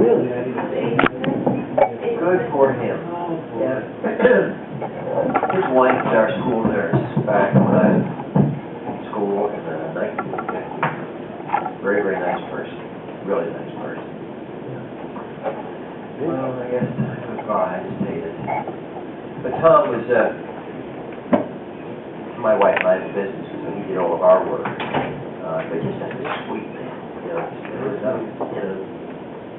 really? I didn't see. Good for him. Yeah. His wife is our school nurse back when I was in school in the 1950s. Very, very nice person. Really nice person. Well, I guess goodbye, I stated. But Tom was, my wife and I had business, so he did all of our work. But just such a sweet man, you know, it was,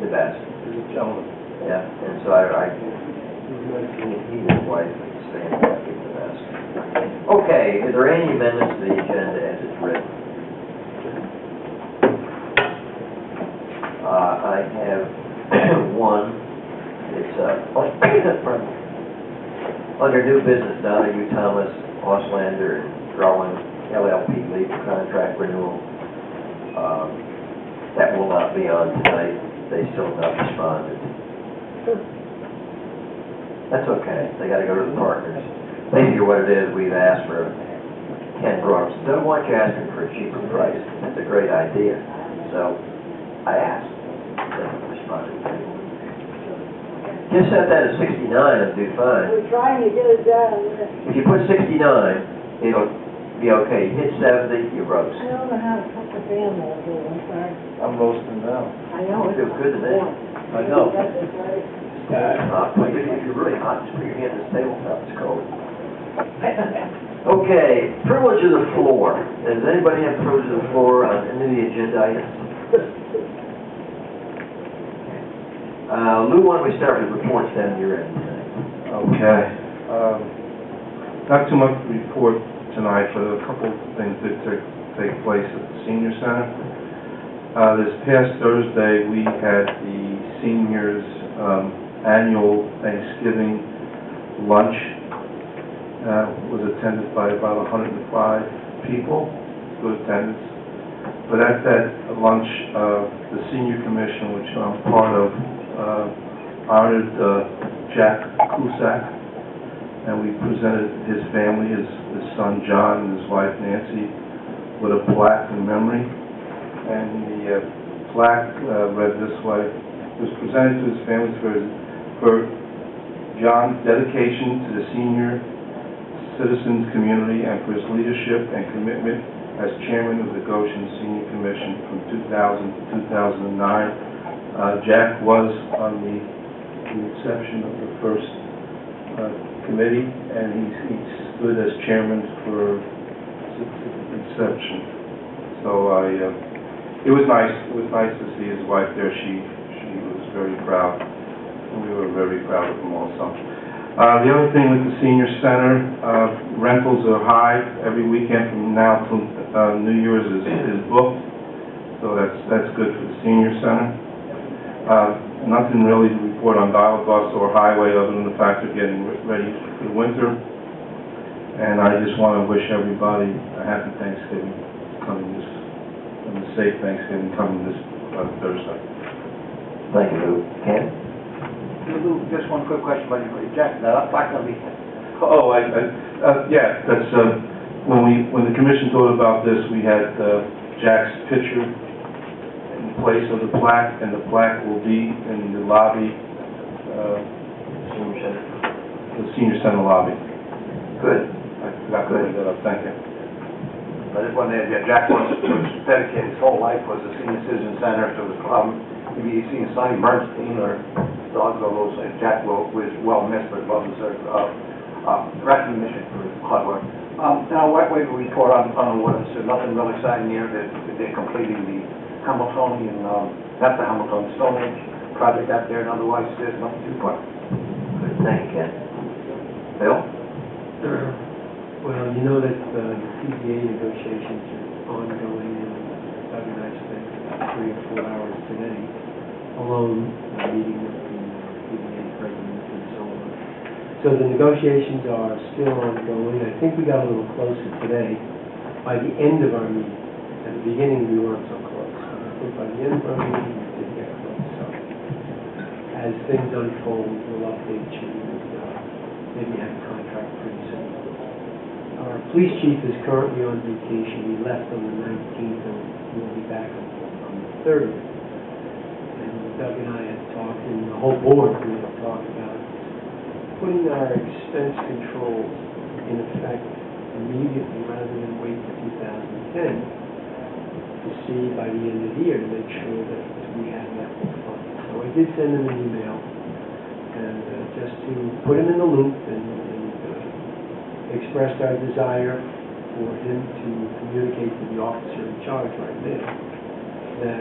the best. He's a gentleman. Yeah, and so he and his wife would stand up to the best. Okay, is there any amendments to the agenda as it's written? I have one. It's under new business, Donahue, Thomas, Auslander, and Drowan, LLP legal contract renewal. That will not be on tonight. They still have not responded. That's okay. They got to go to the partners. Basically what it is, we've asked for Ken Brooks. Don't want you asking for a cheaper price. That's a great idea. So I asked. They haven't responded. Just set that at 69 and do fine. We're trying to get it done. If you put 69, it'll be okay. You hit 70, you roast. I don't know how to put the fan there, dude. I'm sorry. I'm roasting now. I know. It feels good to me. I know. If you're really hot, just put your hand on the tabletop. It's cold. Okay, privilege of the floor. Does anybody have privilege of the floor on any of the agenda items? Lou, why don't we start with reports down your end tonight? Okay. Not too much to report tonight, but a couple of things did take place at the senior center. This past Thursday, we had the seniors' annual Thanksgiving lunch. Was attended by about 105 people, good attendance. But at that lunch, the senior commission, which I'm part of, honored Jack Cusack, and we presented his family, his son John and his wife Nancy, with a plaque in memory. And the plaque read this way: it was presented to his family for John's dedication to the senior citizens community and for his leadership and commitment as chairman of the Goshen Senior Commission from 2000 to 2009. Jack was on the inception of the first committee, and he stood as chairman for inception. So it was nice. It was nice to see his wife there. She was very proud, and we were very proud of him also. The other thing with the senior center, rentals are high every weekend from now till New Year's is booked, so that's good for the senior center. Nothing really to report on dial bus or highway other than the fact of getting ready for winter. And I just want to wish everybody a happy Thanksgiving and a safe Thanksgiving coming this Thursday. Thank you, Lou. Ken? Lou, just one quick question about you. Jack, that plaque going to be... Oh, yeah, that's, when the commission thought about this, we had Jack's picture in place of the plaque, and the plaque will be in the lobby, the senior center lobby. Good. I forgot to bring that up, thank you. I just wanted to, Jack was dedicated, his whole life was a senior citizen center, so it was, maybe you've seen Sonny Bernstein or Dogs or those, Jack was well missed, but well deserved recognition for his hard work. Now, what way do we report on the water? So nothing really exciting here. They're completing the Hamiltonian, that's the Hamilton Stone Age project out there, and otherwise there's nothing to report. Good. Thank you, Ken. Bill? Well, you know that the PPA negotiations are ongoing, and Doug and I spent about 3 or 4 hours today alone meeting with the PPA president and so on. So the negotiations are still ongoing. I think we got a little closer today. By the end of our meeting, at the beginning we weren't so close. But I think by the end of our meeting we did get close. So as things unfold, we'll update you and maybe have a contract pretty soon. Our police chief is currently on vacation. He left on the 19th and we'll be back on the 30th. And Doug and I had talked, and the whole board really talked about putting our expense controls in effect immediately rather than wait for 2010 to see by the end of the year to make sure that we have that funded. So I did send him an email, and just to put him in the loop and expressed our desire for him to communicate to the officer in charge right there that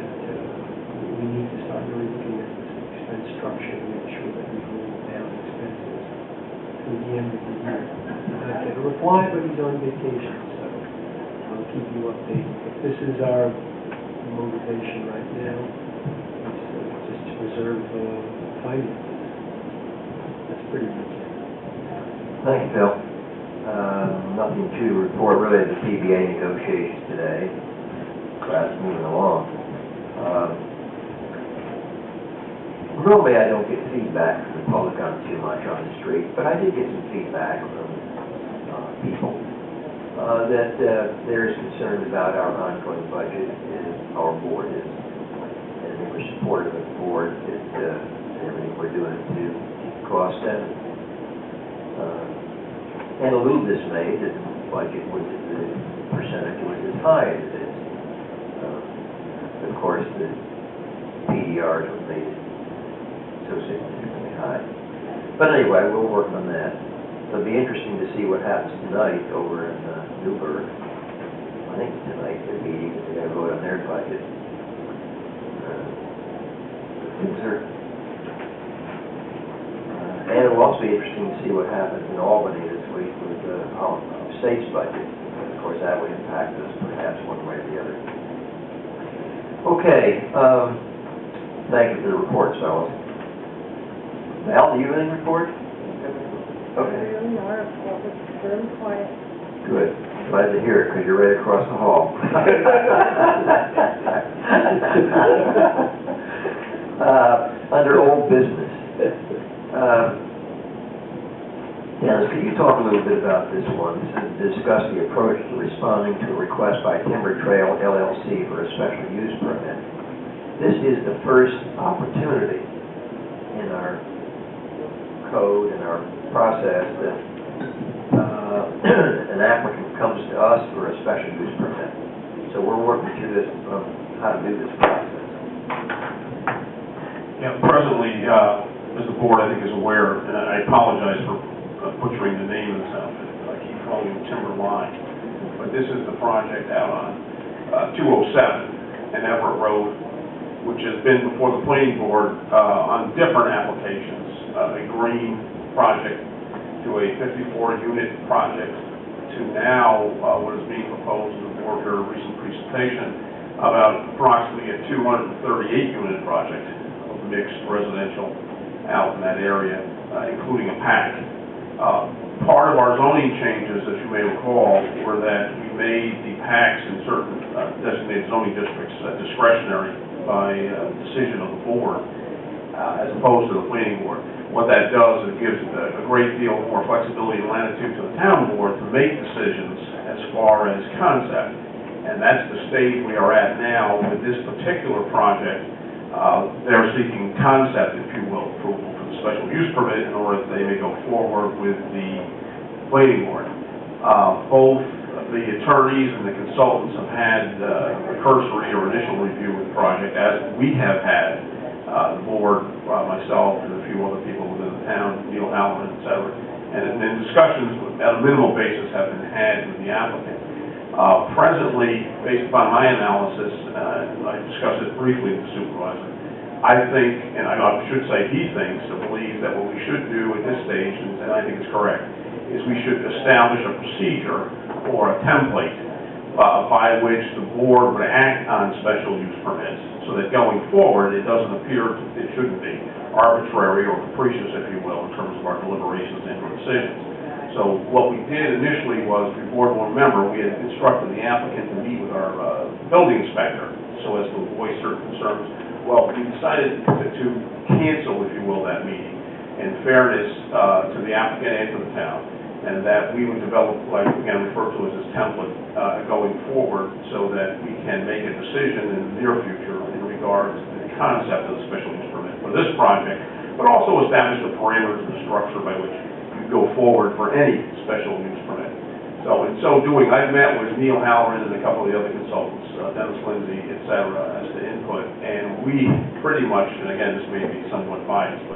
we need to start really looking at this expense structure to make sure that we hold down expenses through the end of the year. He's not get a reply, but he's on vacation, so I'll keep you updated. But this is our motivation right now, is just to preserve finances. That's pretty much it. Thank you, Phil. Nothing to report related to PBA negotiations today. That's moving along. Normally I don't get feedback from the public on too much on the street, but I did get some feedback from people that they're concerned about our ongoing budget and our board is. And they were supportive of the board that everything we're doing to keep costs down. And a little dismayed that the budget was, the percentage was as high as it is. Of course, the PDRs would make it so significantly high. But anyway, we'll work on that. It'll be interesting to see what happens tonight over in Newburgh. I think tonight they're meeting, they're going to vote on their budget. And it will also be interesting to see what happens in Albany this week with the state's budget. And of course, that would impact us perhaps one way or the other. Okay, thank you for the reports, fellas. Val, do you have any report? Okay. Very quiet. Good. Glad to hear it, because you're right across the hall. Under old business. Dennis, could you talk a little bit about this one? This is to discuss the approach to responding to a request by Timber Trail LLC for a special use permit. This is the first opportunity in our code and our process that an applicant comes to us for a special use permit. So we're working through this, how to do this process. Yeah, presently, as the board I think is aware, and I apologize for butchering the name of this outfit. I keep calling it Timberline, but this is the project out on 207 and Everett Road, which has been before the planning board on different applications, a green project to a 54-unit project to now what is being proposed in the board here, a recent presentation about approximately a 238-unit project of mixed residential out in that area, including a pack. Part of our zoning changes, as you may recall, were that we made the packs in certain designated zoning districts discretionary by decision of the board, as opposed to the planning board. What that does is it gives a great deal more flexibility and latitude to the town board to make decisions as far as concept. And that's the stage we are at now with this particular project. They're seeking concept, if you will, approval for the special use permit in order that they may go forward with the planning board. Both the attorneys and the consultants have had a cursory or initial review of the project, as we have had. The board, myself, and a few other people within the town, Neil Halloran, et cetera. And then discussions at a minimal basis have been had with the applicant. Presently, based upon my analysis, I discussed it briefly with the supervisor, I think, and I should say he thinks or believes that what we should do at this stage, and I think it's correct, is we should establish a procedure or a template by which the board would act on special use permits, so that going forward, it doesn't appear, it shouldn't be, arbitrary or capricious, if you will, in terms of our deliberations and our decisions. So what we did initially was, if the board will remember, we had instructed the applicant to meet with our building inspector so as to voice certain concerns. Well, we decided to cancel, if you will, that meeting in fairness to the applicant and to the town, and that we would develop, like again referred to as this template going forward, so that we can make a decision in the near future in regards to the concept of the special use permit. But this project, but also establish the parameters and the structure by which you go forward for any special use permit. So in so doing, I've met with Neil Halloran and a couple of the other consultants, Dennis Lindsay, et cetera, as to input, and we pretty much, and again, this may be somewhat biased, but